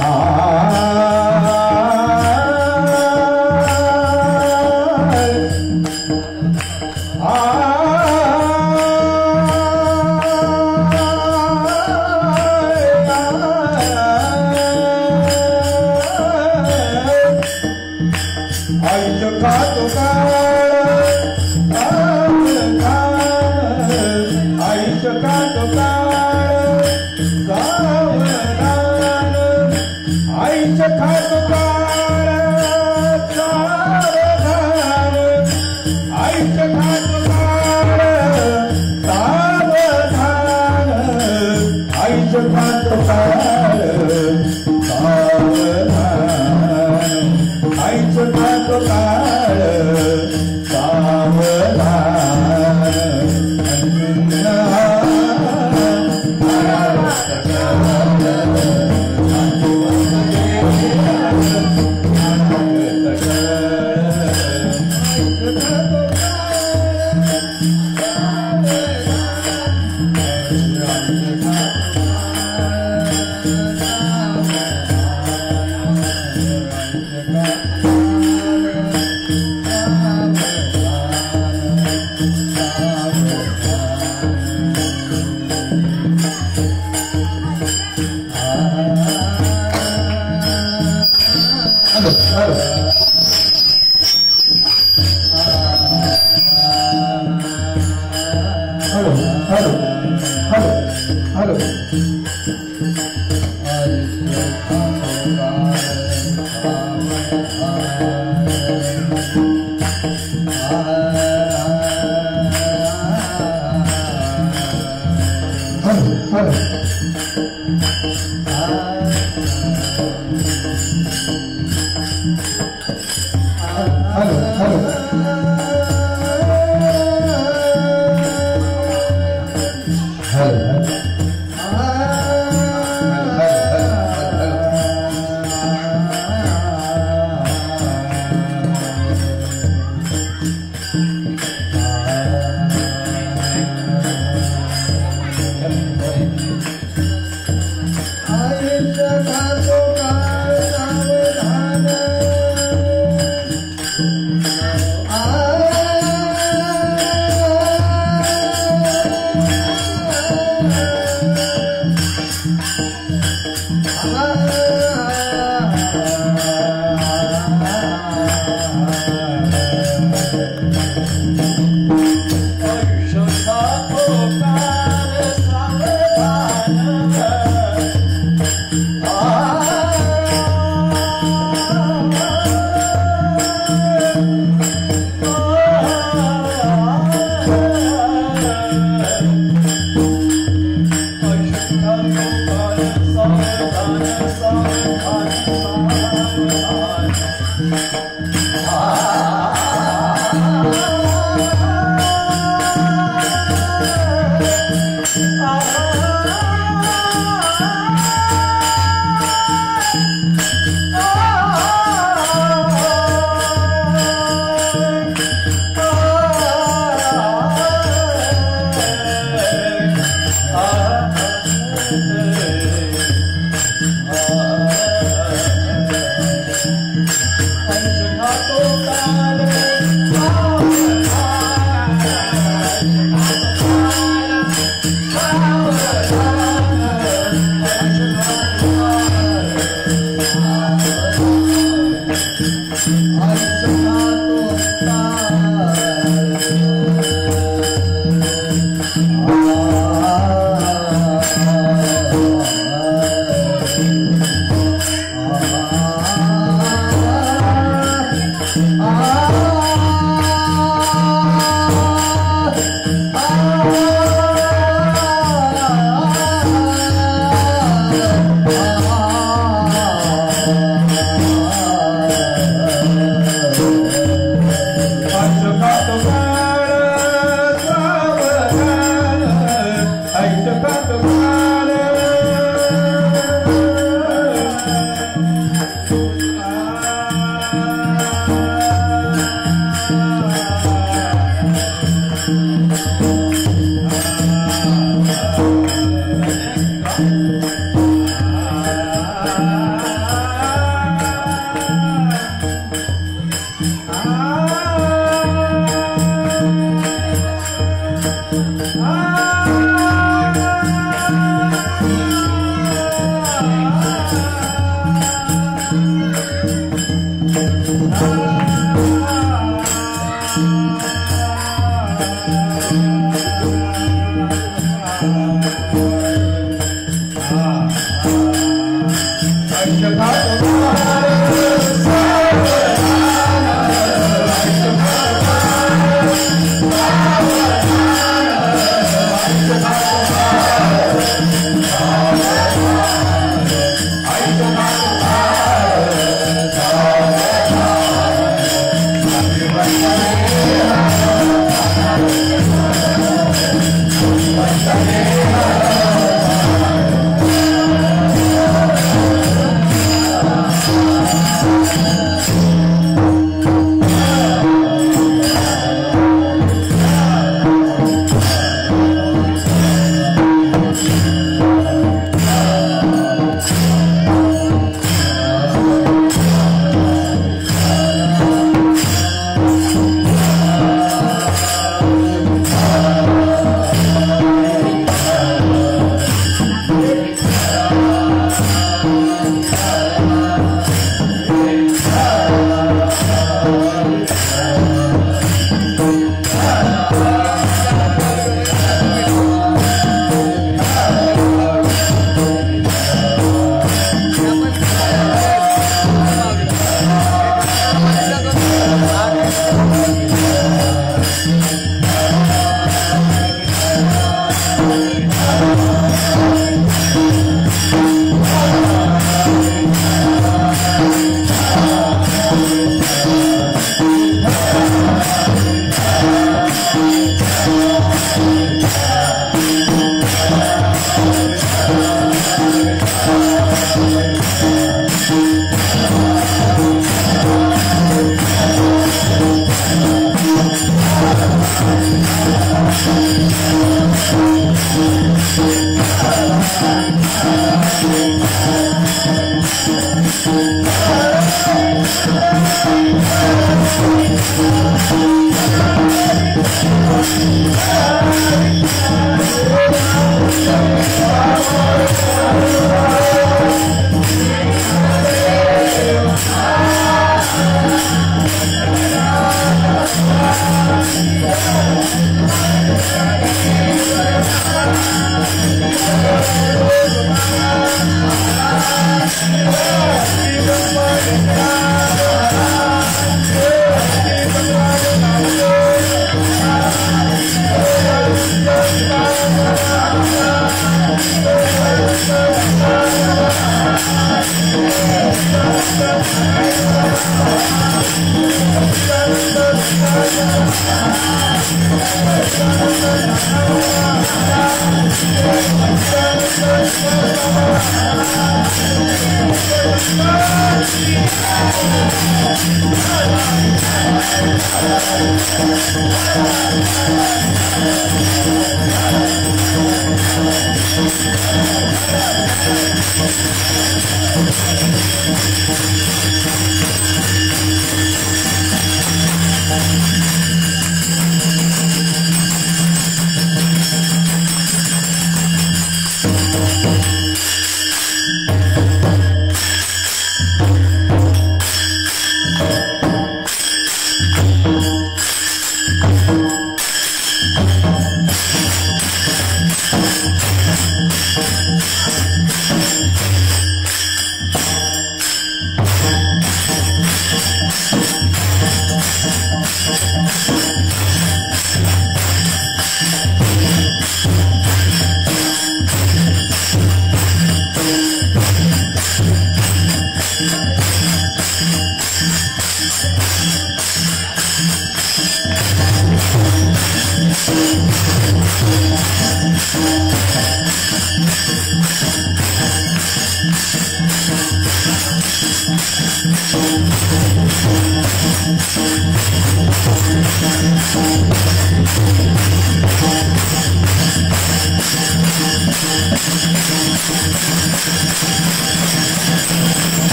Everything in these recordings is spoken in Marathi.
Ah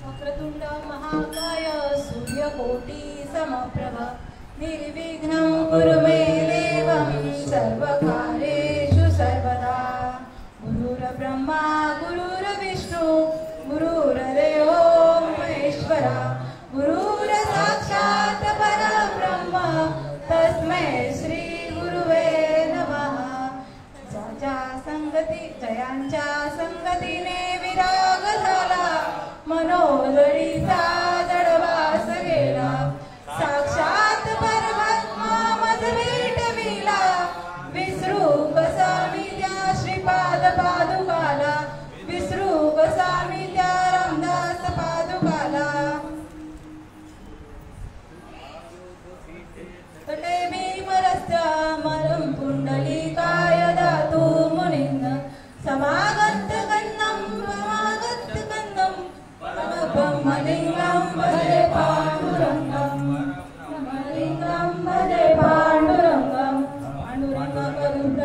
वक्रतुंड महाकाय सूर्यकोटि समप्रभ निर्विघ्नं कुरु मे देवं सर्वकार्येषु सर्वदा। गुरुर्ब्रह्मा गुरुर्विष्णु गुरुर्देवो महेश्वरा गुरुर्साक्षात् जयांच्या संगतीने विराग झाला मनोदरीचा जडवास गेला साक्षात परमात्मा मज भेटविला विसरू कसा मी त्या श्रीपाद पादुकाला विसरू कसा मी त्या रामदास पादुकाला तटे भीमरस्त्या मरम पुंडलिकाय दातु मुनिंद समागत गन्धं मलिंगं भजे पांडुरंगं मलिंगं भजे पांडुरंगं पांडुरंग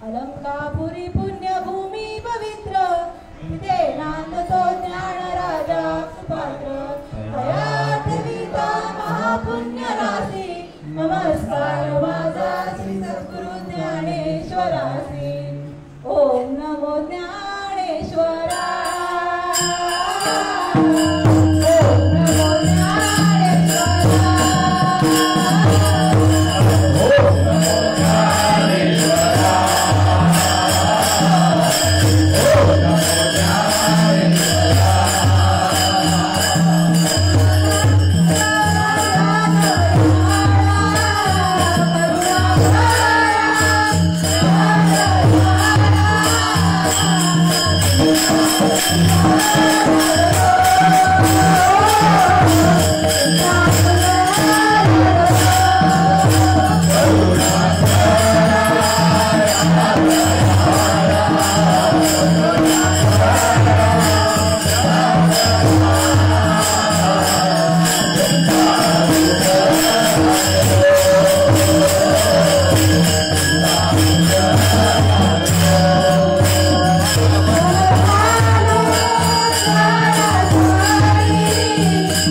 अलंकापुरी पुण्यभूमी पवित्र तिथे नांदतो ज्ञान राजा सुपात्र हयातविता महापुण्य राशी नमस्कार माझा श्री सद्गुरु ज्ञानेश्वरासी ओम नमो ज्ञानेश्वरा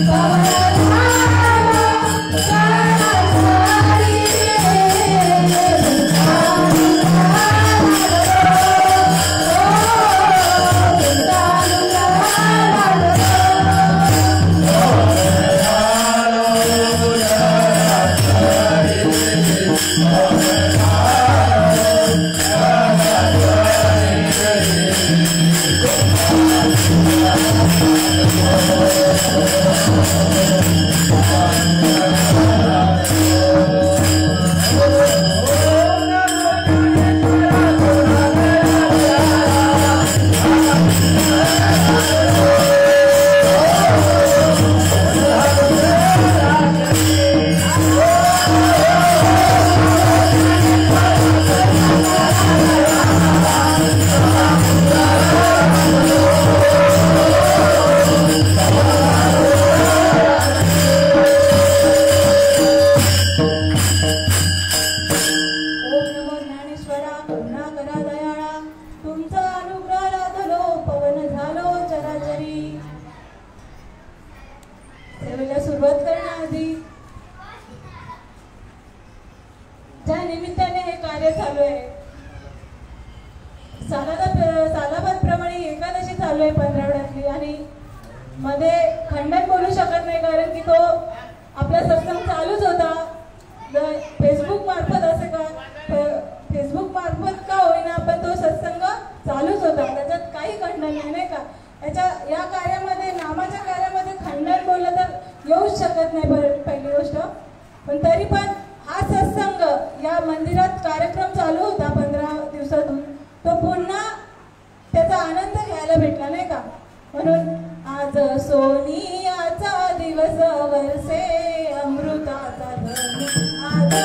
Bye. सुरुवात करण्याआधी ज्या निमित्ताने हे कार्य चालू आहे, सालाबादप्रमाणे एकादशी चालू आहे पंधरवड्यातली, आणि मध्ये खंडन बोलू शकत नाही कारण की तो आपला सत्संग चालूच होता. फेसबुक मार्फत असे का, फेसबुक मार्फत का होईना पण तो सत्संग चालूच होता, त्याच्यात काही खंडन नाही का. या कार्यामध्ये, नामाच्या कार्यामध्ये खंडन बोललं तर येऊच शकत नाही पहिली गोष्ट. पण तरी पण हा सत्संग या मंदिरात कार्यक्रम चालू होता 15 दिवसातून, तो पुन्हा त्याचा आनंद घ्यायला भेटला नाही का. म्हणून आज सोनियाचा दिवस वर्षे अमृताचा धन, आज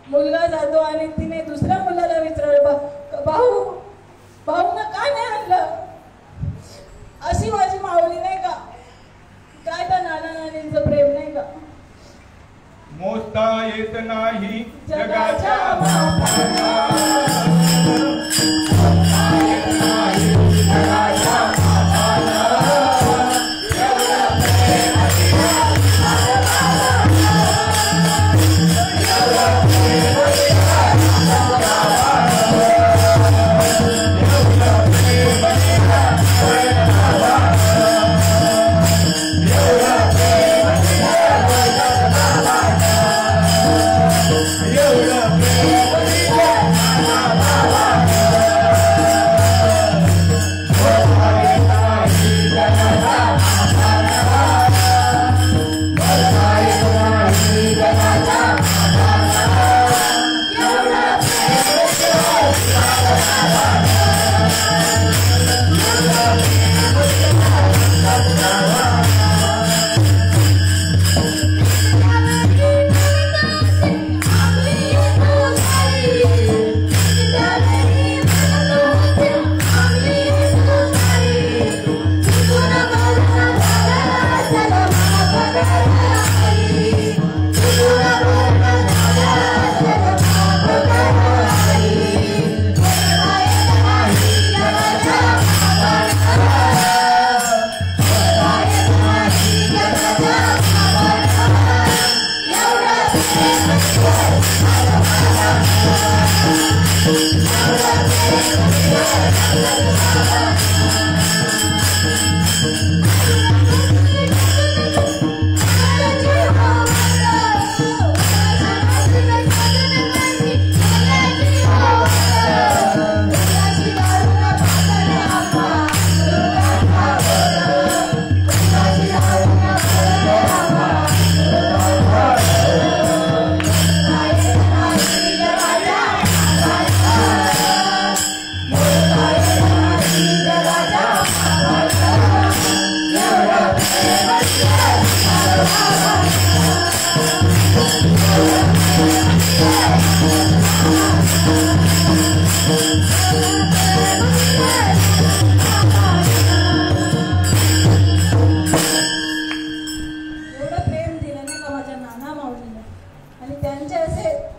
मुलगा जातो आणि तिने दुसऱ्या मुलाला विचारलं, भाऊ भाऊंना का नाही आणलं? अशी माझी माऊली नाही का? काय त्या नाना नानींचं प्रेम नाही का? मोजता येत नाही जगाच्या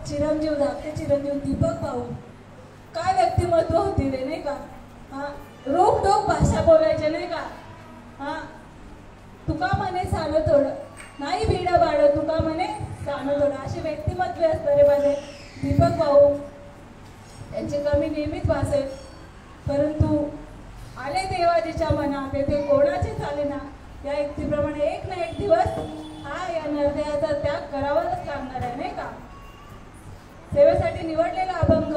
चिरंजीव धाकटे चिरंजीव दीपक भाऊ काय व्यक्तिमत्व होती रे नाही का? रोक टोक भाषा बोलायचे नाही का? तुका म्हणे सानं थोडं नाही भिडा बाळ तुका म्हणे सानं थोडं अशी व्यक्तिमत्व असतं रे माझे दीपक भाऊ. त्यांची कमी नेहमीच भासेल परंतु आले देवाजीच्या मनात ते कोणाचे चाले ना या युक्तीप्रमाणे एक ना एक दिवस हा या निर्णयाचा त्याग करावाच लागणार आहे नाही का? सेवेसाठी निवडलेला अभंग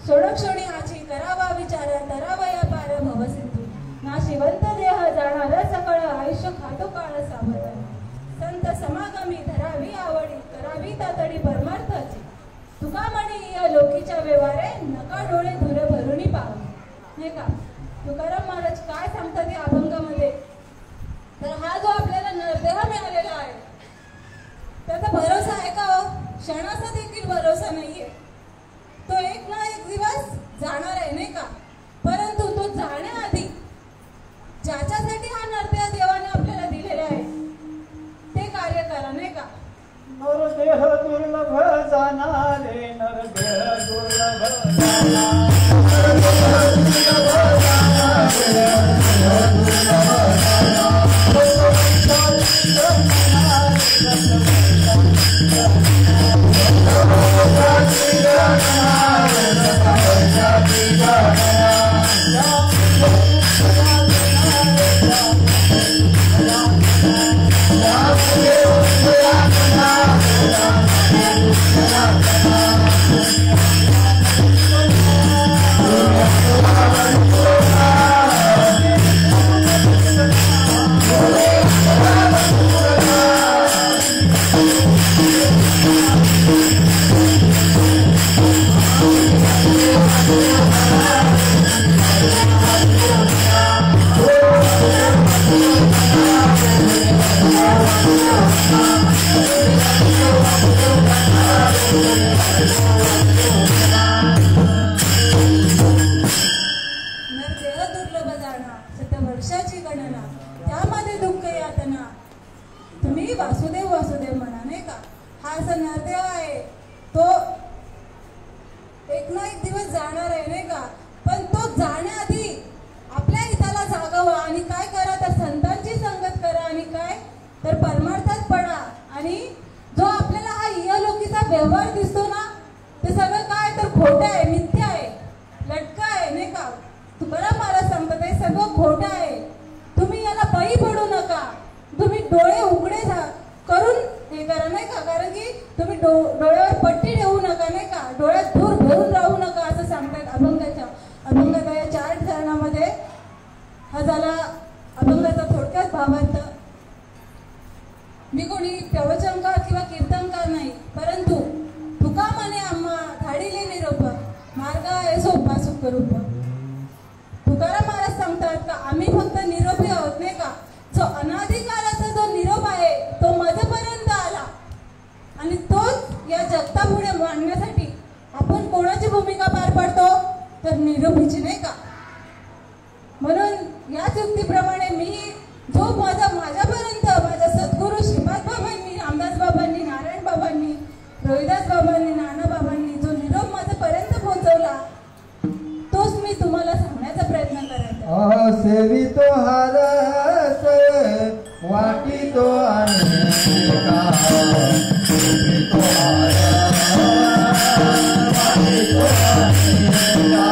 सोडक्षणी आची करावा विचार तरावा या पार भवसिंधू ना शिवंत देह जाणार सकळ आयुष्य खातो काळ सावध संत समागमी धरावी आवडी करावी तातडी परमार्थाची तुका म्हणे या लोकीच्या व्यवहारे नका डोळे धुर भरुनी पाव नाही का? तुकाराम महाराज काय सांगतात या अभंगामध्ये? तर हा जो आपल्याला नरदेह मिळालेला आहे त्याचा भरोसा आहे का हो? क्षणाचा देखील भरोसा नाहीये. तो एक ना एक दिवस जाणार आहे नाही का? परंतु तो जाण्याआधी ज्याच्यासाठी हा नरदेह देवाने आपल्याला दिलेला आहे ते कार्य करा नाही का? नरदेह दुर्लभ जाणारे नरदेह दुर्लभ Thank you. अवयव आहे तो एक ना एक दिवस जाणार आहे नाही का, पण तो जाण्याआधी आपल्या हिताला जागावा आणि काय करा तर संतांची संगत करा आणि काय तर परमार्थात पडा. आणि जो आपल्याला हा इहलोकीचा व्यवहार दिसतो ना ते सगळं काय तर खोटं आहे, मिथ्या आहे, लटका आहे नाही का. तुकाराम महाराज सांगतात हे सगळं खोटं आहे. तुम्ही याला बळी पडू नका, तुम्ही डोळे उघडे करून हे करा नाही का, कारण की तुम्ही डोळ्यावर पट्टी ठेवू नका नाही का, डोळ्यात धूर भरून राहू नका असं सांगतात अभंगाच्या या 4 चरणामध्ये. हा झाला अभंगाचा थोडक्यात भावार्थ. मी कोणी प्रवचनकार किंवा कीर्तनकार नाही, परंतु तुका म्हणे आम्हा धाडिले निरोप मार्ग आहे सोपा सुखरूप. तुकाराम महाराज सांगतात का आम्ही फक्त निरोपी आहोत नाही का. जो अनाधिकाराचा जो निरोप आहे तो माझ्यापर्यंत आला आणि तोच या जगतापुढे मांडण्यासाठी आपण कोणाची भूमिका पार पाडतो तर निरोपीची नाही का. म्हणून याच युक्तीप्रमाणे मी जो माझ्यापर्यंत माझ्या सद्गुरू श्रीपाद बाबांनी, रामदास बाबांनी, नारायण बाबांनी, रोहिदास बाबांनी, नाना बाबांनी जो निरोप माझ्यापर्यंत पोहोचवला तोच मी तुम्हाला सांगण्याचा प्रयत्न करत आहे. सेवितो हारस वाटितो अनेका, सेवितो हारस वाटितो अनेका,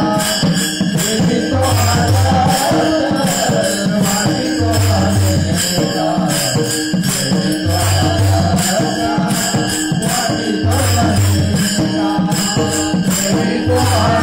सेवितो हारस वाटितो अनेका, सेवितो हारस वाटितो अनेका, सेवितो हारस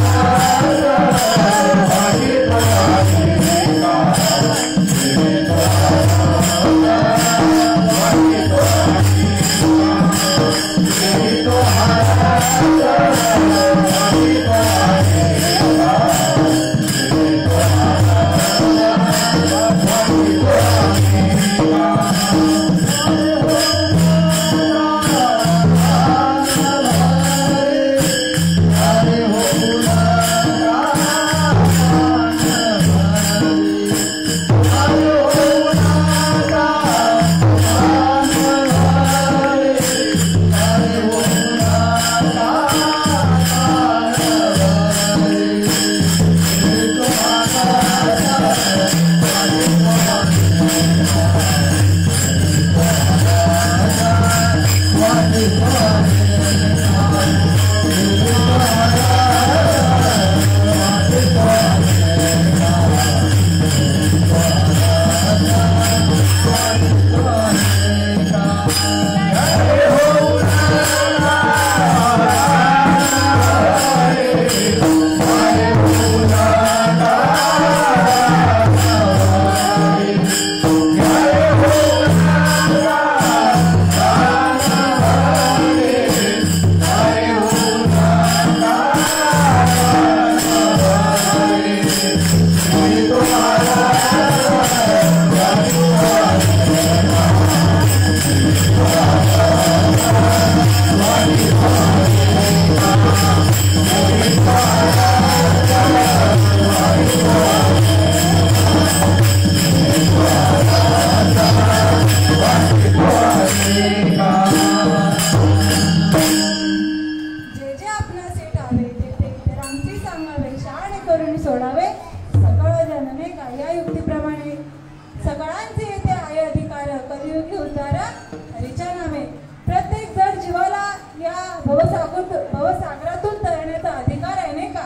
भवसागरातून तरण्याचा अधिकार आहे नाही का.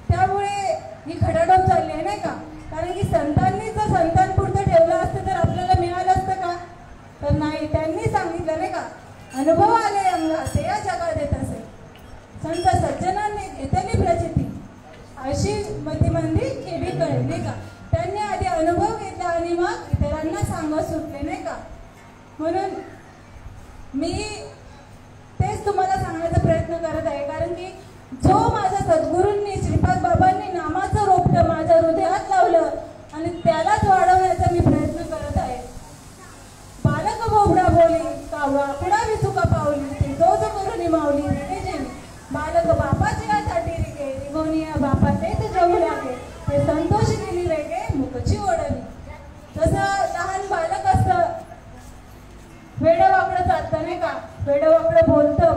त्यामुळे ही खडाडोब चालली आहे नाही का. कारण की संतांनी जर संतांपुरतं ठेवलं असतं तर आपल्याला मिळालं असतं का तर नाही. त्यांनी सांगितलं नाही का, अनुभव आले अंगा ते या जगात येत असे, संत सज्जनांनी घेतली प्रचिती अशी मतिमंदी केली कळली नाही का. त्यांनी आधी अनुभव घेतला आणि मग इतरांना सांगत सुटले नाही का. म्हणून मी तेच तुम्हाला सांगण्याचा प्रयत्न करत आहे. कारण की जो माझ्या सद्गुरूंनी श्रीपाद बाबांनी नामाचं रोपटं माझ्या हृदयात लावलं आणि त्यालाच वाढवण्याचा मी प्रयत्न करत आहे. बालक बोबडा बोली कावळा कुणावी चुका पावली ते जो जो करून मावली रे जेवी बालक बापाची यासाठी रिगे रिगोनिया बापा तेच जगू लागे ते संतोष दिली वेगे मुखची ओढली. जसं लहान बालक असतं वेडं वाकडं चालतं नाही का, वेडं वाकडं बोलतं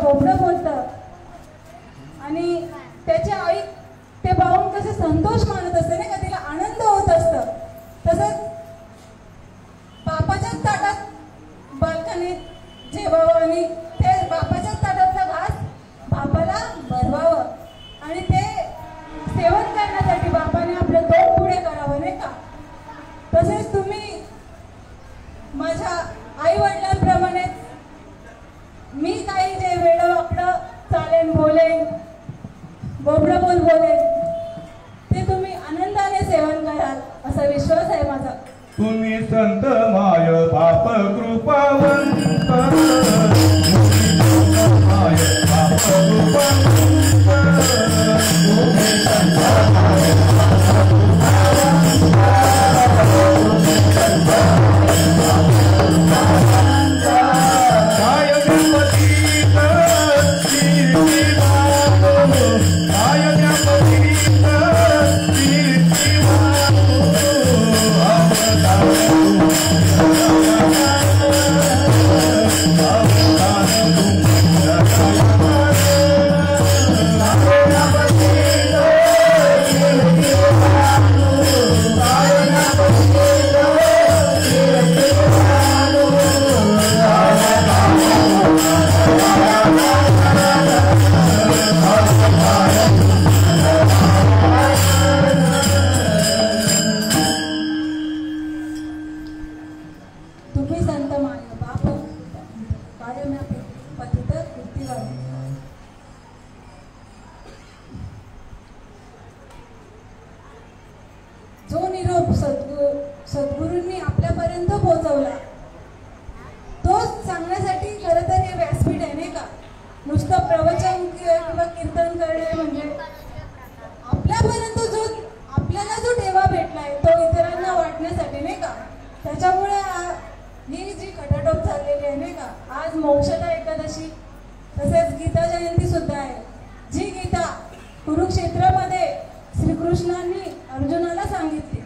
गोबडं बोल बोलेल ते तुम्ही आनंदाने सेवन कराल असा विश्वास आहे माझा. तुम्ही संत माय बाप कृपावंत माय बाप कृपावंत काय गणपतीत कीर्ती वाढो, काय गणपतीत कीर्ती वाढो. तुम्ही संत माय बाप कायम या पतित कीर्ती वाढो. जो निरोप सद्गुरूंनी आपल्यापर्यंत पोहोचवला तोच सांगण्यासाठी खरं तर हे व्यासपीठ आहे नाही का. नुसतं प्रवचन किंवा कीर्तन करणे म्हणजे आपल्यापर्यंत आपल्याला जो ठेवा भेटलाय तो इतरांना वाटण्यासाठी नाही का. त्याच्यामुळे ही जी खटाटोप चाललेली आहे नाही का. आज मोक्षदा एकादशी तसेच गीता जयंती सुद्धा आहे. जी गीता कुरुक्षेत्रामध्ये श्रीकृष्णांनी अर्जुनाला सांगितली,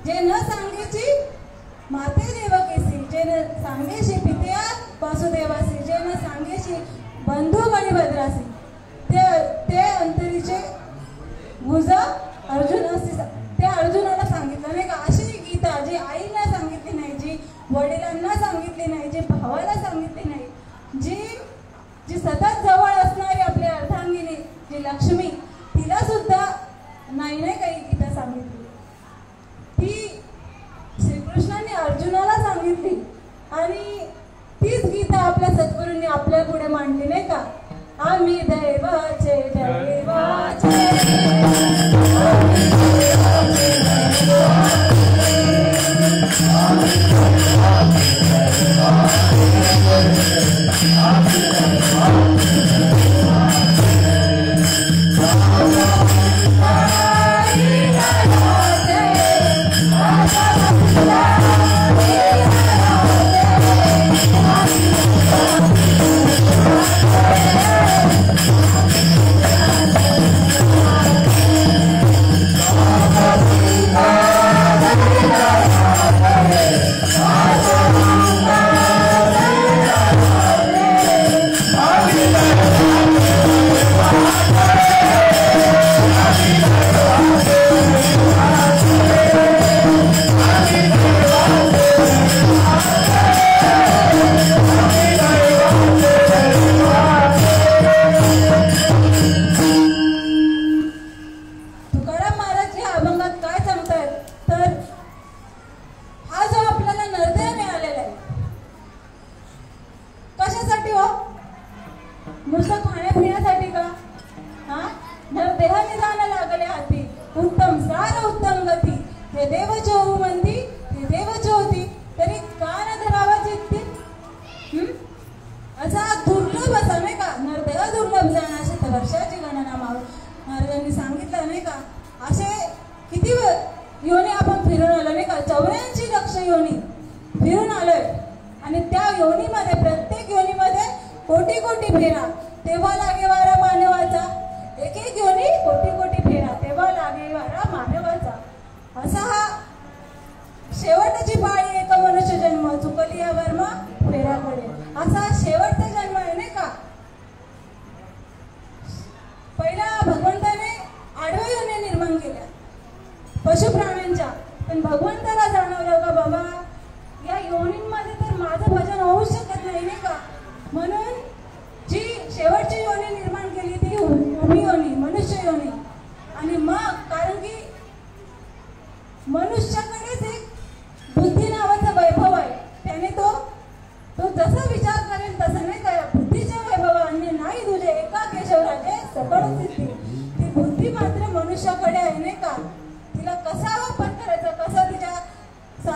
जे न सांगेची माते देवकेसी, जे न सांगेशी पित्या वासुदेवासी, जे न सांगेशी बंधू बळीभद्रासी, ते अंतरीचे भुज अर्जुनासी, ते अर्जुनाला सांगितलं नाही का. अशी गीता जी आईला सांगितली नाही, जी वडिलांना सांगितली नाही, जी भावाला सांगितली नाही, जी सतत जवळ असणारी आपली अर्धांगिनी जी लक्ष्मी, तिला सुद्धा नाही काही गीता सांगितली. ती श्रीकृष्णाने अर्जुनाला सांगितली आणि तीच गीता आपल्या सद्गुरूंनी आपल्या पुढे मांडली नाही का. आम्ही दैवाचे दैवाचे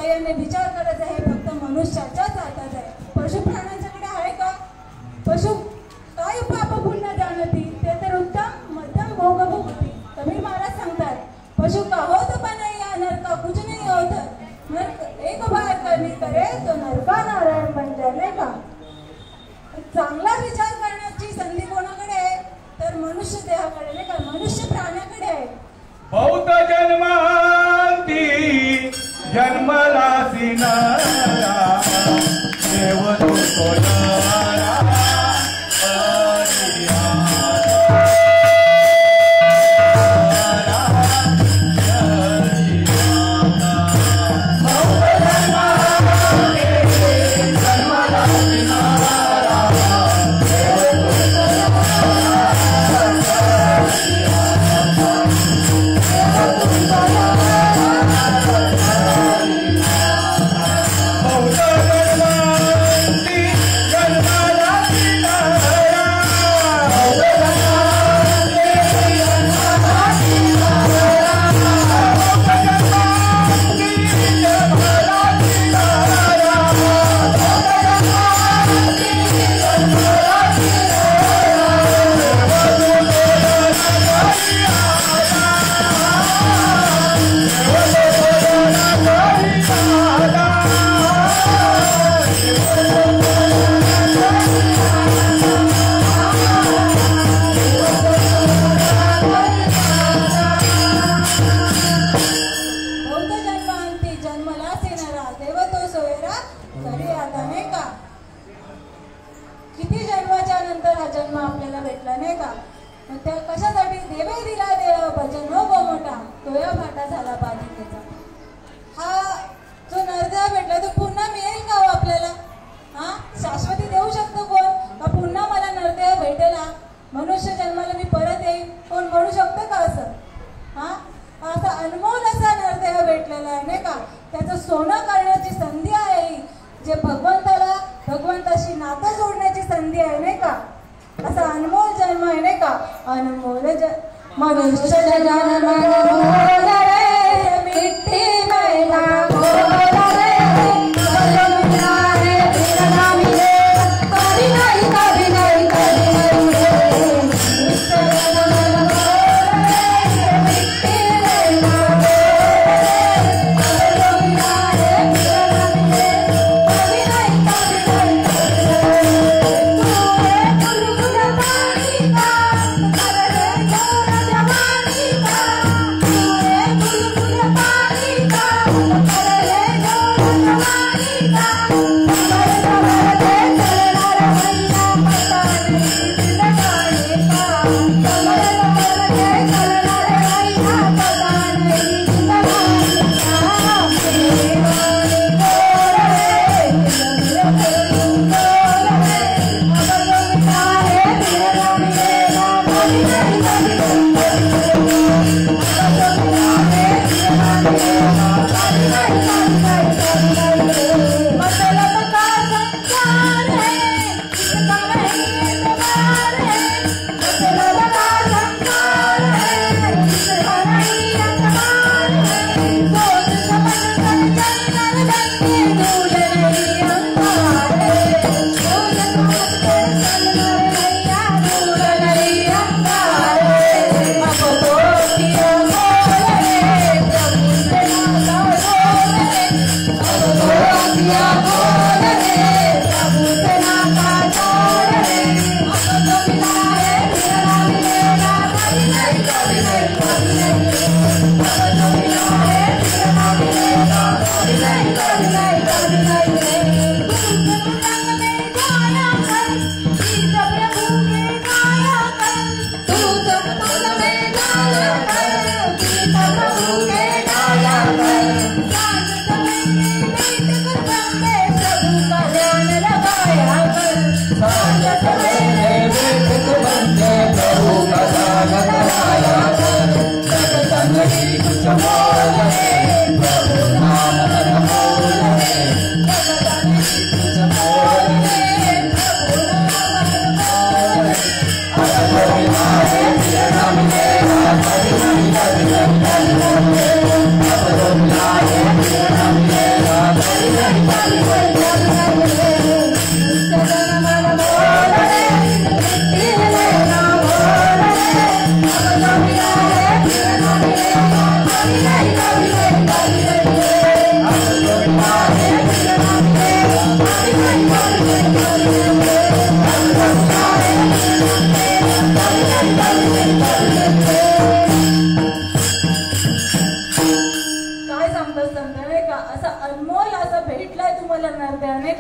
यांनी विचार करायचा आहे फक्त मनुष्याच्याच हातात आहे. पशु प्राण्यांच्याकडे आहे का? पशु काय पाप पुण्य जाणती ते तर उत्तम मध्यम भोग भोगती. कबीर महाराज सांगतात पशु का होत पण नाही नरका कुछ नाही होत, नरक एक बार करनी करे तो नरका नारायण बन जाए. नाही का? चांगला विचार करण्याची संधी कोणाकडे आहे? तर मनुष्य देहाकडे. नाही का? मनुष्य प्राण्याकडे आहे. बहुत जन्मांती जन्मलासी नरा देव तो सोनारा जवानी का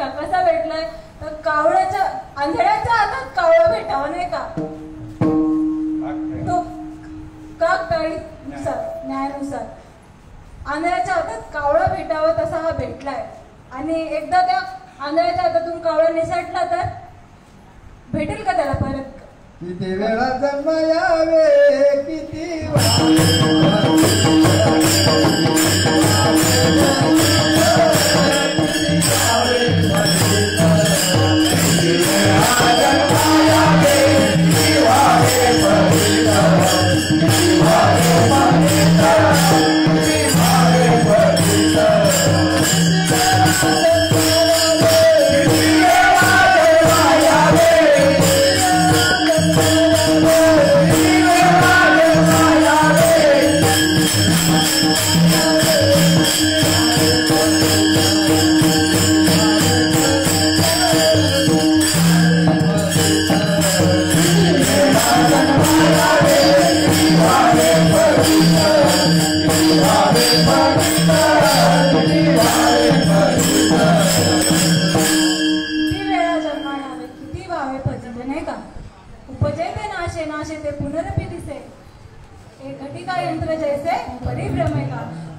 का कसा भेटलाय तर कावळ्याच्या आंधळ्याच्या हातात कावळा भेटावा नाही का तो काकताळीनुसार न्यायानुसार आंधळ्याच्या हातात कावळा भेटावा तसा हा भेटलाय आणि एकदा त्या आंधळ्याच्या हातातून कावळा निसटला तर भेटेल का त्याला परत किती वेळा जन्म यावे किती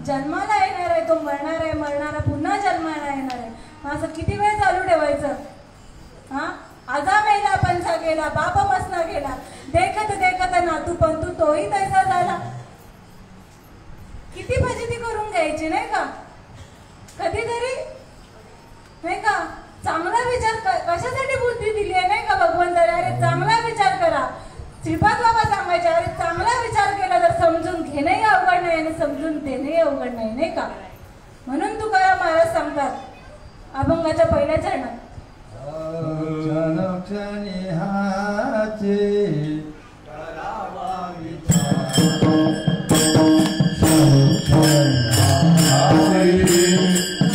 जन्माला येणार आहे तो मरणार आहे मरणारा पुन्हा जन्माला येणार आहे असं किती वेळ चालू ठेवायचं हा आजा मेला पंचा गेला बाप मसना गेला देखत देखत नातू पंतू तोही तैसा झाला किती फजिती करून घ्यायची नाही का कधीतरी नाही का चांगला विचार कशासाठी बुद्धी दिली आहे नाही का भगवंताने अरे चांगला विचार करा श्रीपाद बाबा सांगायचे अरे चांगला विचार केला तर समजून घेणंही अवघड नाही आणि समजून देणंही अवघड नाही नाही का म्हणून तुकाराम महाराज सांगतात अभंगाच्या पहिल्या चरणात क्षणी हाचे करावा विचार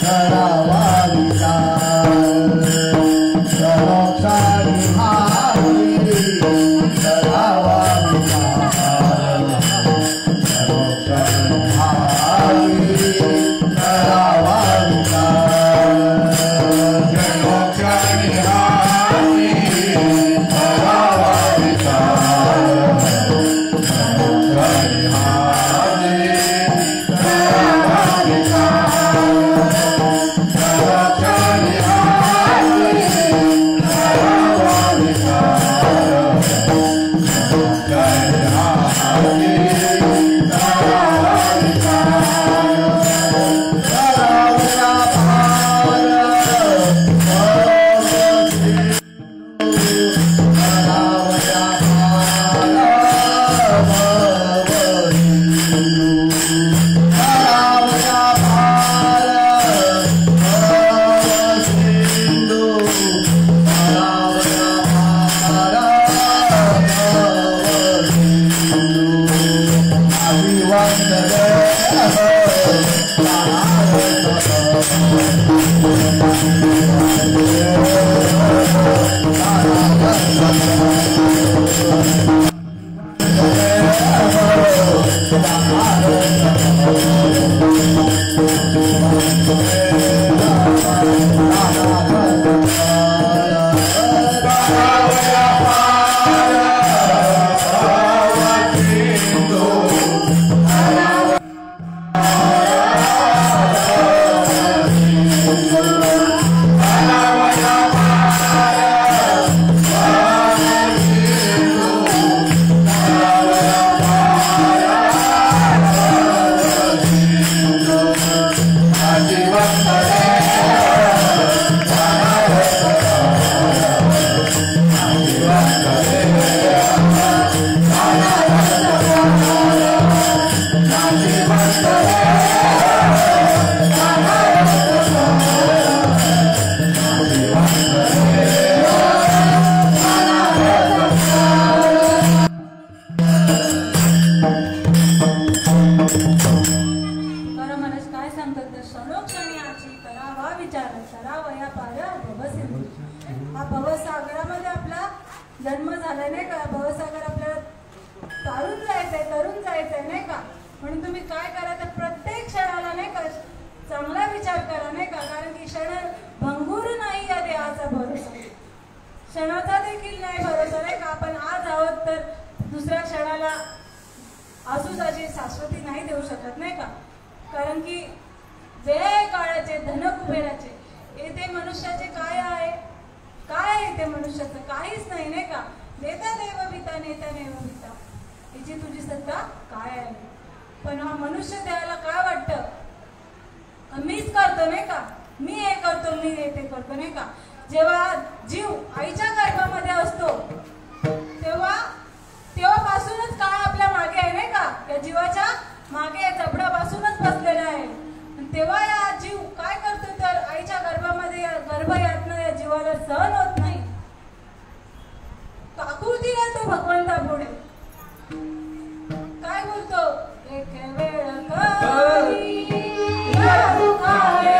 करावा विचार भंगूर नाही या देहाचा भरोसा, क्षणाचा देखील नाही भरोसा नाही का. आपण आज आहोत तर दुसऱ्या क्षणाला असूच अशी शाश्वती नाही देऊ शकत नाही का. कारण की वेळ काळाचे धन कुबेराचे येते मनुष्याचे काय आहे, काय येते मनुष्याचं काहीच नाही नाही का. देता देव पिता नेता देव पिता याची तुझी सत्ता काय आहे. पण हा मनुष्य त्याला काय वाटतं मीच करतो नाही का, मी हे करतो मी हे ते करतो नाही का. जेव्हा जीव आईच्या गर्भामध्ये असतो तेव्हापासूनच काळ आपल्या मागे आहे नाही का. या जीवाच्या मागे जबडापासूनच बसलेला आहे. तेव्हा या जीव काय करतो तर आईच्या गर्भामध्ये गर्भयातना या जीवाला सहन होत नाही. काकुळती राहतो भगवंता पुढे काय बोलतो, एक वेळ करी या दुखाळे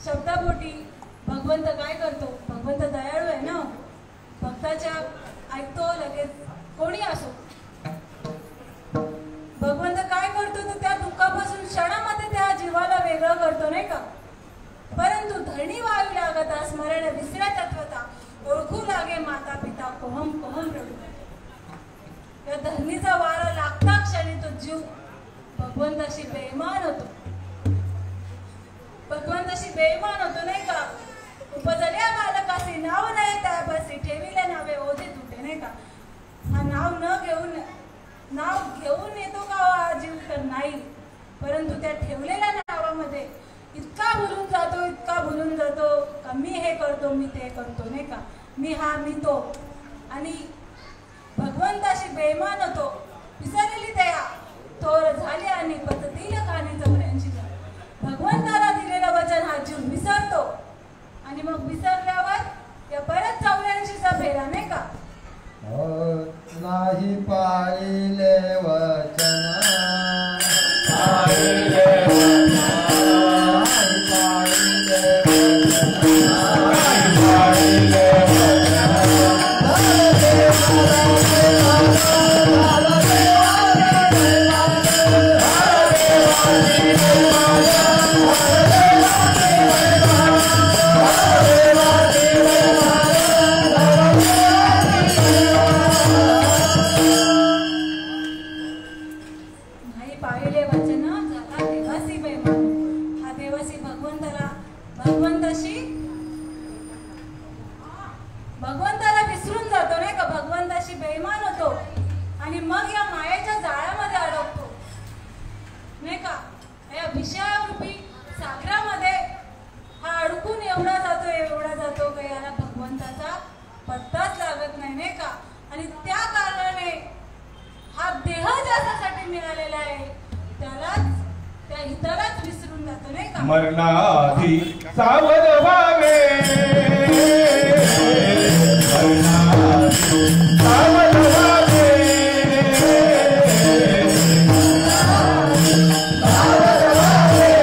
शब्दापोटी भगवंत काय करतो, भगवंत दयाळू आहे ना, भक्ताच्या ऐकतो लगेच कोणी असो. भगवंत काय करतो तर त्या दुःखापासून क्षणामध्ये त्या जीवाला वेगळं करतो नाही का. परंतु धरणी वायू लागता स्मरण विसरा तत्वता ओळखू लागे माता पिता कोहम कोहम रडू. या धरणीचा वारा लागता क्षणी तो जीव भगवंताशी बेईमान होतो, भगवंताशी बेईमान होतो नाही का. उपजल्या बालकाशी नाव नाही त्यापाशी ठेविले नावे ओझे तुटे नाही का. हा नाव घेऊन येतो का हा जीव तर नाही, परंतु त्या ठेवलेल्या नावामध्ये इतका भुलून जातो का मी हे करतो मी ते करतो नाही का, मी हा मी तो. आणि भगवंताशी बेईमान होतो, विसरलेली दया थोर झाली आणि पद्धतील खाणी चौऱ्यांशी. भगवंताला दिलेलं वचन हा जीव विसरतो आणि मग विसरल्यावर या परत 84चा फेरा नाही का. नाही पाळिले वचन वचन झाला देवासी बेमान. हा देवासी भगवंताला विसरून जातो नाही का, भगवंताशी बेईमान होतो आणि मग या मायेच्या जाळ्यामध्ये अडकतो नाही का. या विषयारूपी सागरामध्ये हा अडकून एवढा जातो का याला भगवंताचा पत्ताच लागत नाही का. आणि त्या कारणाने हा देह ज्यासाठी मिळालेला आहे त्या हितालाच विसरून जातो नाही का. मरणाधी सावध व्हावे, मरणाधी सावध व्हावे,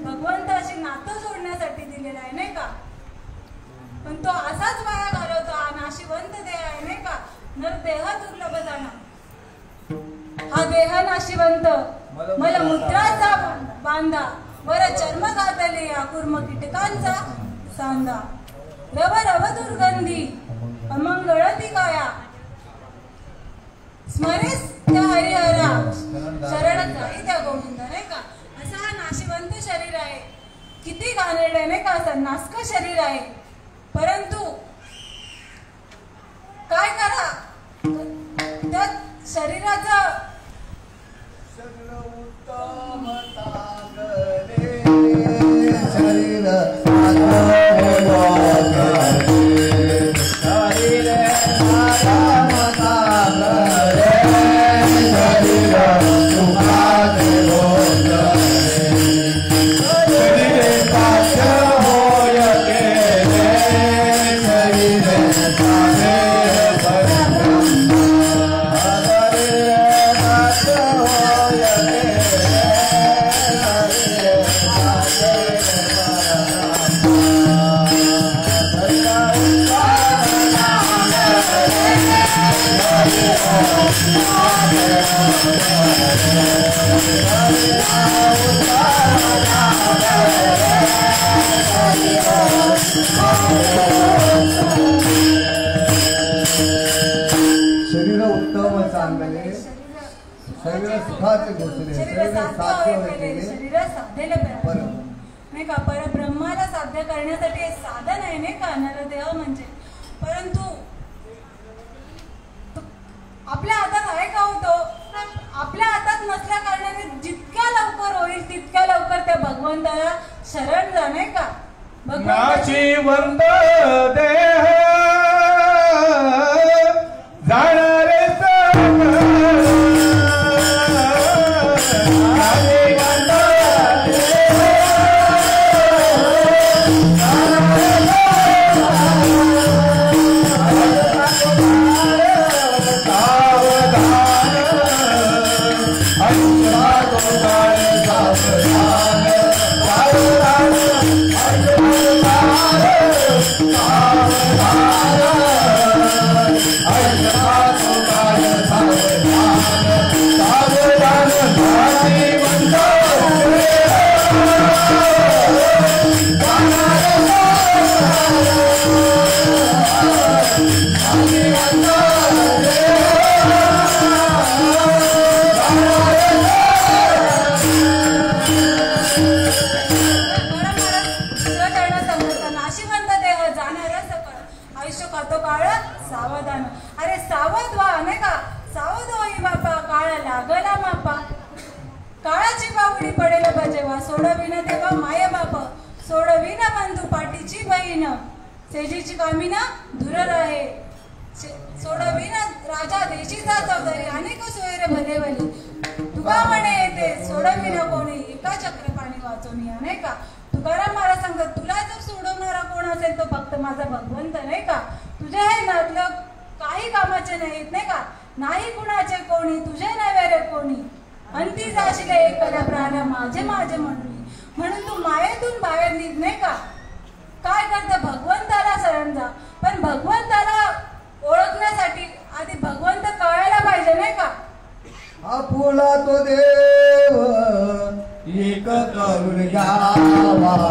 भगवंताशी नातं जोडण्यासाठी दिलेला आहे नाही का. पण तो असाच वाया घालवतो. नाशिवंत देह आहे नाही का. नर देह दुर्लभ जाणा, हा देह नाशिवंत मलमूत्राचा बांधा, वर चर्म घातले आकुर्म कीटकांचा सांदा, रव रव दुर्गंधी अमंगळती काया, स्मरेस त्या हरिहरा शरण जाई त्या गोविंद नाही का. असं हा नाशिवंत शरीर आहे, किती घाणेरडे नाही का, असं नासक शरीर आहे. परंतु काय करा, त्या शरीराचं शरीर उत्तम चांगले, शरीर सुखाचे घोषले, शरीर साध्य नाही का. परब्रह्माला साध्य करण्यासाठी हे साधन आहे नाही का नरदेह म्हणजे. परंतु आपल्या हातात आहे का होतो, आपल्या हातात नसल्या कारणाने जितक्या लवकर होईल तितक्या लवकर त्या भगवंताला शरण जा नाही का. नाशिवंत देह जाणारे काळा लागला मापा काळाची बावडी पडेल बजेवा सोडविन देवा माय बाप सोडविन बंधू पाठीची बहीण सेजीची कामिना धुर राहे सोडविन राजा देशीचा चौधरी अनेक सोयरे भले भले तुका म्हणे येते सोडविन कोणी एका चक्र पाणी वाचून नाही का तुकाराम महाराज सांगतात तुला जर सोडवणारा कोण असेल तो फक्त माझा भगवंत नाही का तुझे हे नातलं काही कामाचे नाहीत नाही का नाही कुणाचे कोणी तुझे नव्हे रे कोणी अंती जाशील एकला प्राण माझे माझे म्हणून तू मायेतून बाहेर निघ नाही का काय करतं भगवंताला शरण जा पण भगवंताला ओळखण्यासाठी आधी भगवंत कळायला पाहिजे नाही का आपुला तो देव एक करून घ्यावा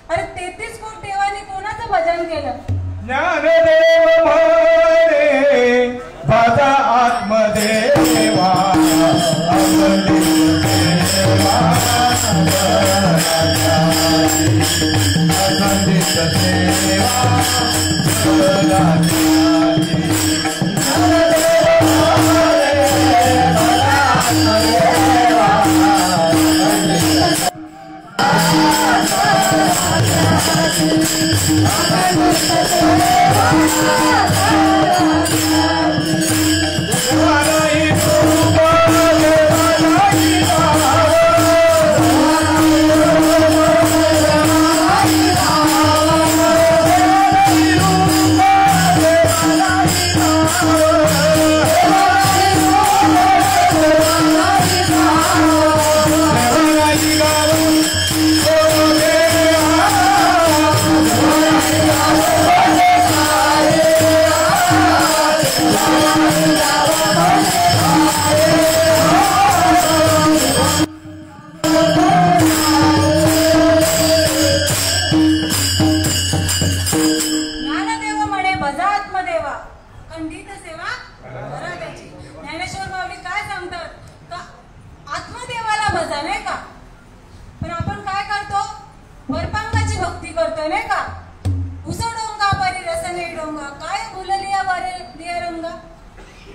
अरे 33 कोट देवानी कोणाचं भजन केलं ज्ञानदेव म्हणे माझा आत्मदेवा अखंडित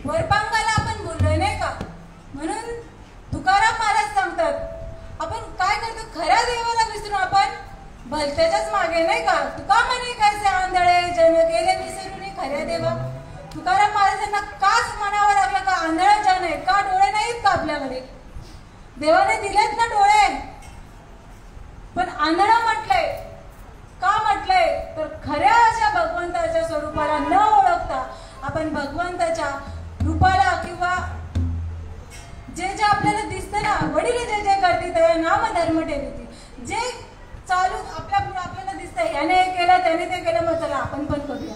वरपांगाला आपण बोललोय नाही का म्हणून तुकाराम महाराज सांगतात आपण काय करतो खऱ्या देवाला विसरून आपण भलत्याच्याच मागे नाही का तुका म्हणे कैसे आंधळे जन गेले विसरून खऱ्या देवा तुकाराम महाराजांना काच म्हणावं लागलं का आंधळा जन आहे का डोळे नाहीत का आपल्याकडे देवाने दिलेत ना डोळे पण आंधळा म्हटलंय का म्हटलंय तर खऱ्या अशा भगवंताच्या स्वरूपाला न ओळखता आपण भगवंताच्या रूपाला किंवा जे जे आपल्याला दिसतं ना वडील जे जे करते त्या नाम धर्म ठेवते जे चालू आपल्याला दिसतंय याने हे केलं त्याने ते केलं मग चला आपण पण करूया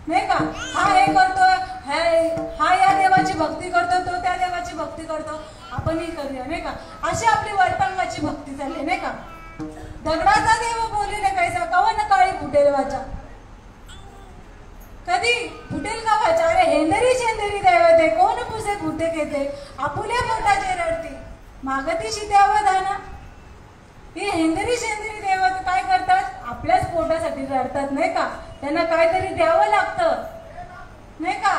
नाही का हा हे करतोय हा या देवाची भक्ती करतो तो त्या देवाची भक्ती करतो आपणही करूया नाही का अशी आपली वरपांगाची भक्ती चालली नाही का दगडाचा देव बोलिले कैसा कवन काळी फुटेल वाचा कधी फुटेल का वाचा अरे हेंदरी शेंदरी दैवते कोण पुसे स्फुटे घेते आपुल्या पोटाचे रडते मागतीशी देवदाना. हे हेंदरी शेंदरी देव काय करतात आपल्याच पोटासाठी रडतात नाही का. त्यांना काहीतरी द्यावं लागतं नाही का.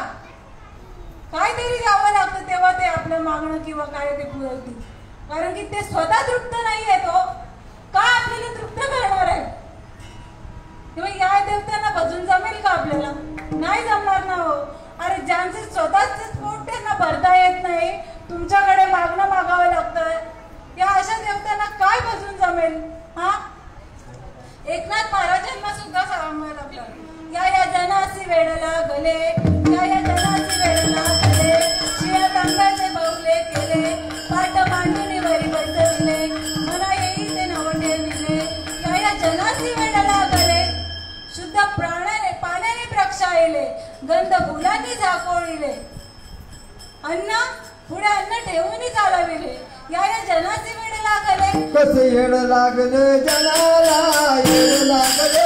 काहीतरी द्यावं लागतं तेव्हा ते आपलं मागणं किंवा काय ते पुरवतील. कारण की ते स्वतः तृप्त नाही आहे तो का आपल्याला तृप्त करणार आहे. किंवा या देवतांना भजून जमेल का आपल्याला. नाही जमणार ना हो. अरे ज्यांचे स्वतःच पोट त्यांना भरता येत नाही तुमच्याकडे मागणं मागावं लागतं. या अशा देवतांना काय भजून जमेल. हा एकनाथ महाराजांना सुद्धा सांगावं लागलं या जनासी वेळेला गले या जनासी वेळेला गले शिया तांब्याचे बाहुले केले पाट मांडून वरी बसविले मला येईल ते नव ठेविले या जनासी वेळेला गले शुद्ध प्राणाने पाण्याने प्रक्षाळले गंध फुलांनी झाकोळिले अन्न पुढे अन्न ठेवून चालविले या जनासी वेळेला गले. कसे येड लागले जनाला येड लागले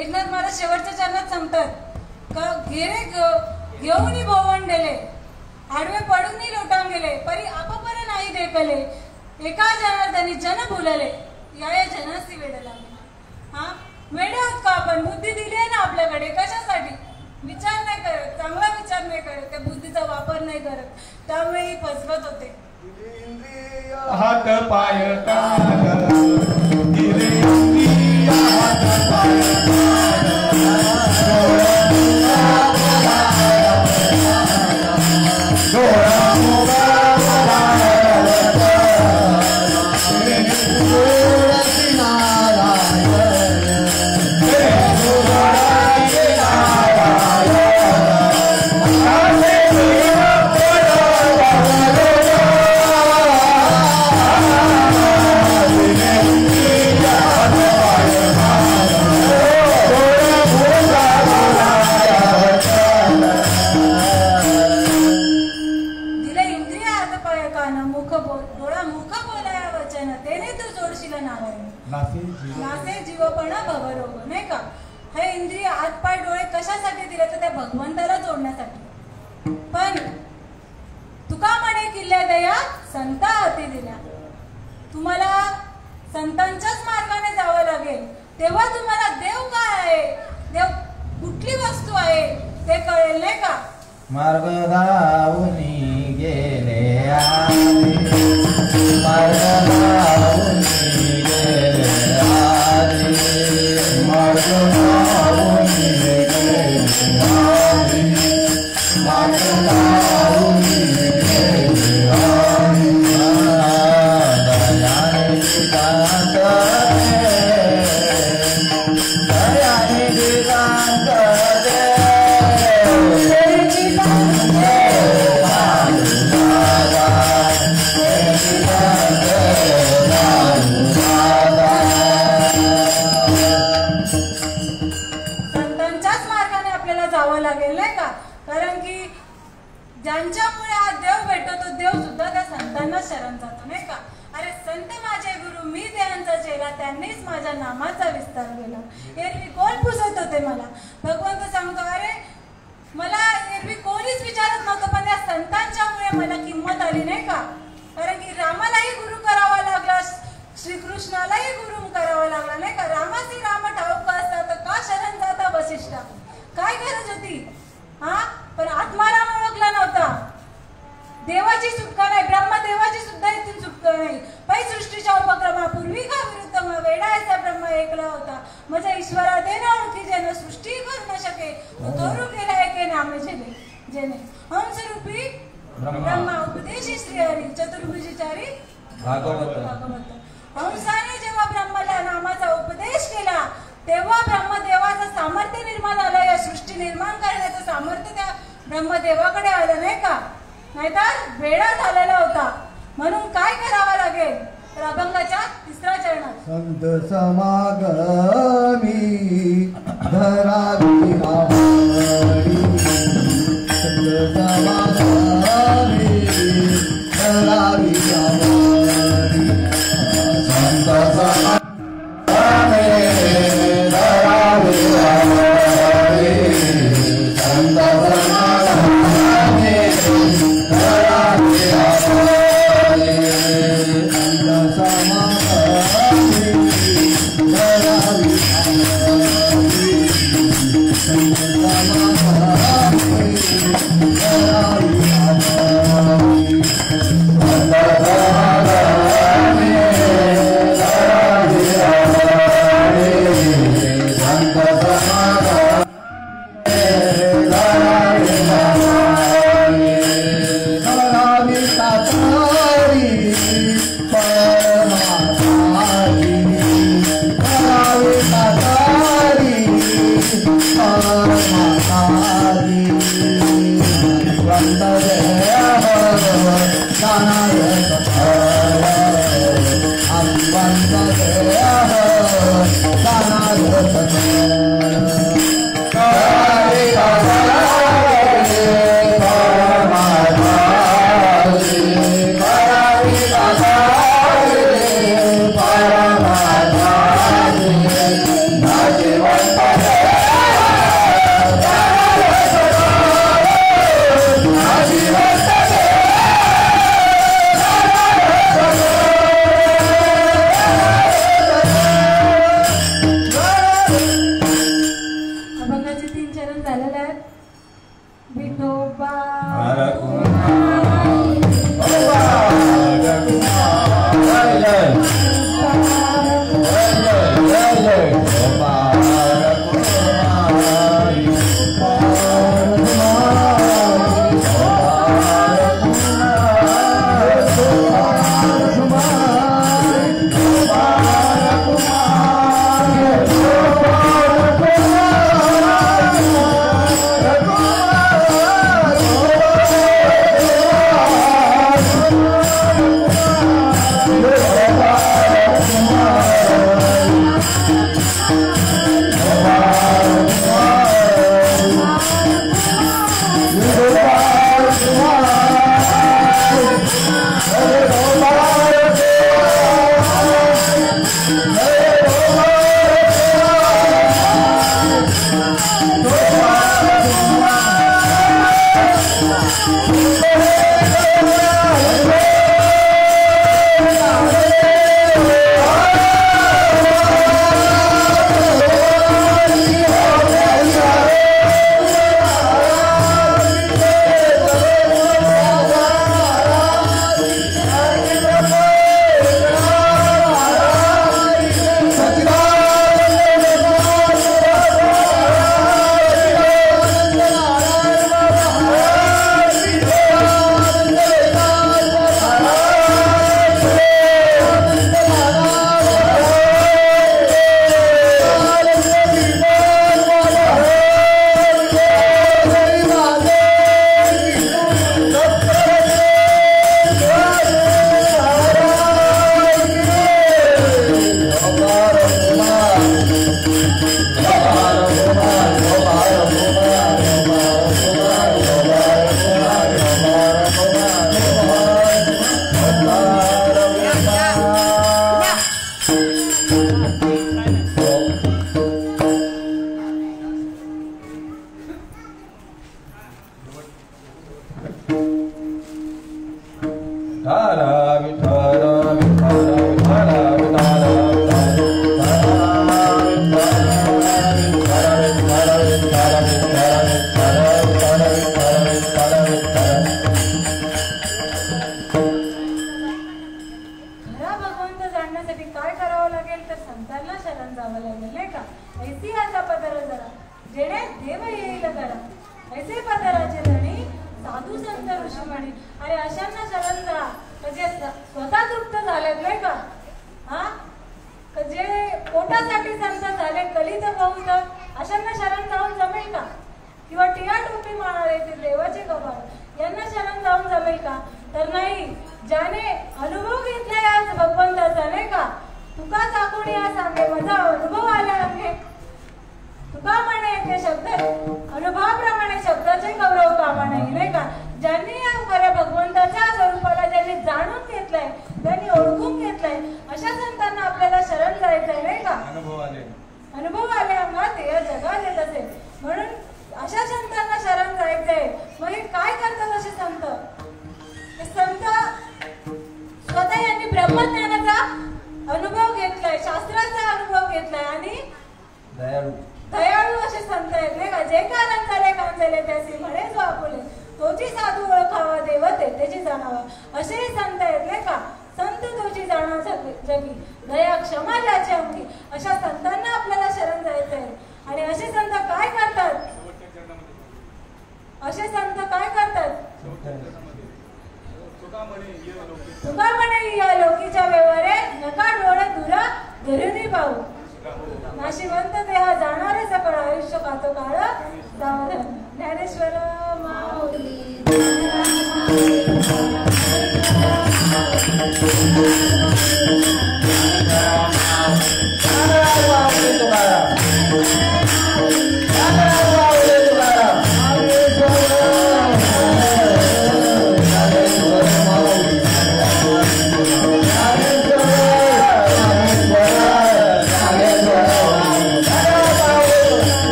एकनाथ महाराज शेवटच्या चरणात सांगतात का घेरे घेऊन भोवण दिले आडवे पडून लोटान गेले परी आपापरे नाही देखले एका जनार्दनी जन भुलले या जनासी वेळ लागले. हा वेडे आहोत का आपण. बुद्धी दिली आहे ना आपल्याकडे कशासाठी. विचार नाही करत चांगला विचार नाही करत त्या बुद्धीचा वापर नाही करत त्यामुळे फसवत होते. हात पाय कान दिले इंद्रिया हात पाय नासे जीवपणा भवरोग नाही का. हे इंद्रिय हात पाय डोळे कशासाठी दिले तर त्या भगवंताला जोडण्यासाठी. पण तुका म्हणे किल्ल्या दया संता हाती दिल्या. तुम्हाला संतांच्याच मार्गाने जावं लागेल तेव्हा तुम्हाला देव काय आहे देव कुठली वस्तू आहे ते कळेल नाही का. मार्ग दावनी गेले मार्ग दावनी गेले मार्ग दावनी गेले मार्ग दावनी गेले दयाने दिगांत दयाने दिगांत ज्यांच्यामुळे हा देव भेटतो तो देव सुद्धा त्या संतांना शरण जातो नाही का. अरे संत माझे गुरु मी त्यांचा चेला त्यांनीच माझ्या नामाचा विस्तार केला. एरवी कोण पुसत होते मला. भगवंत सांगतो अरे मला एरवी कोणीच विचारत नव्हतं पण या संतांच्यामुळे मला किंमत आली नाही का. कारण की रामालाही गुरु करावा लागला श्रीकृष्णालाही गुरु करावा लागला नाही का. रामाची राम ठाऊक असता तर का शरण जाता वसिष्ठा काय गरज होती. हा पण आत्माराम ओळखला नव्हता. देवाची सुटका नाही ब्रह्मदेवाची सुद्धा इथून सुटका नाही. पै सृष्टीच्या उपक्रमापूर्वी का विरुद्ध वेडायचा ब्रह्म एकला होता. माझा ईश्वरा दे ना ओळखी जेणे सृष्टी करू न शके करू केला एके नामे जेणे जेणे हंसरूपी ब्रह्मा उपदेशी श्रीहरी चतुर्भुजीचारी भागवत. हंसाने जेव्हा ब्रह्माला नामाचा उपदेश केला तेव्हा ब्रह्मदेवाचं सामर्थ्य निर्माण झालं. या सृष्टी निर्माण करण्याचं सामर्थ्य त्या ब्रह्मदेवाकडे आलं नाही का? नाहीतर वेळा झालेला होता. म्हणून काय करावं लागेल तर अभंगाच्या 3ऱ्या चरणात संत समागमी धरावी आवडी. संत समागमी धरावी आवडी. संत समागमी धरावी आवडी. संत समागमी धरावी आवडी. संत समागमी धरावी आवडी. संत समागमी धरावी आवडी. नव्हे का? तर नाही, ज्याने अनुभव घेतलाय आज भगवंताचा नाही का, तुका चाकोणी या सांगे माझा अनुभव आला आहे. तुका म्हणे ते शब्द अनुभवाप्रमाणे शब्दाचे गौरव कामा नाही का. ज्यांनी या खऱ्या भगवंताच्या स्वरूपाला ज्यांनी जाणून घेतलंय, त्यांनी ओळखून घेतलंय, अशा संतांना आपल्याला शरण जायचंय नाही का. अनुभव आले अंगात या जगात येत असेल, म्हणून अशा संतांना शरण जायचंय. मग हे काय करतात असे संत? संत स्वतः यांनी ब्रह्मज्ञानाचा अनुभव घेतलाय, शास्त्राचा अनुभव घेतलाय आणि दयाळू असे संत आहेत नाही का. जे का रंजले कांजले त्याचे म्हणे जो आपुले, तोची साधू ओळखावा देवते त्याची जाणावा, असेही संत आहेत नाही का. संत तोची जाणा जगी, दया क्षमा ज्याची अंगी, अशा संतांना आपल्याला शरण जायचं आहे. आणि असे संत काय करतात? असे संत काय करतात? तुका म्हणे या लोकीच्या व्यवहारे, नका डोळे दुरा धरुनी पाहू, नाशिवंत देहा जाणारे सकळ आयुष्य कातो काळ सावधान. ज्ञानेश्वर माऊली.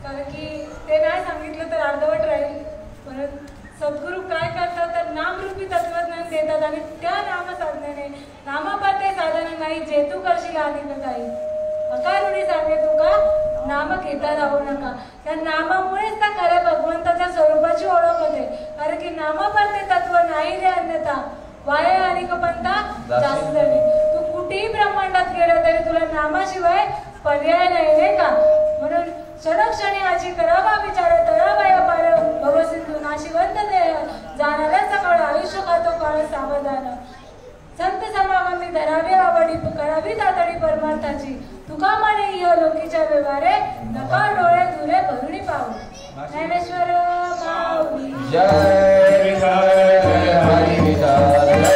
कारण की ते नाही सांगितलं तर अर्धवट राहील. परत सद्गुरू काय करतात तर नामरूपी तत्वज्ञान देतात आणि त्या नामसाधनेने नामापाते साधन नाही जे तू करशील आदिन काही अकारुणी सांगे तुका नाम घेता राहू नका. त्या नामामुळेच त्या खऱ्या भगवंताच्या स्वरूपाची ओळख होते. कारण की नामापाते तत्व नाही रे अन्यथा वाय आणि कपंता जास्त नाही. तू कुठेही ब्रह्मांडात गेला तरी तुला नामाशिवाय पर्याय नाही का. म्हणून क्षणक्षणी आजी करावा विचार तळावाय पार भवसिंधू नाशिवंत देह जाणाऱ्या सकाळ आयुष्य खातो काळ सावधान. संत समागमी धरावी आवडी करावी तातडी परमार्थाची तुका म्हणे इह लोकीच्या व्यवहारे नका डोळे धुरे भरुणी पाहू. ज्ञानेश्वर माऊली जय विठ्ठल हरी विठ्ठल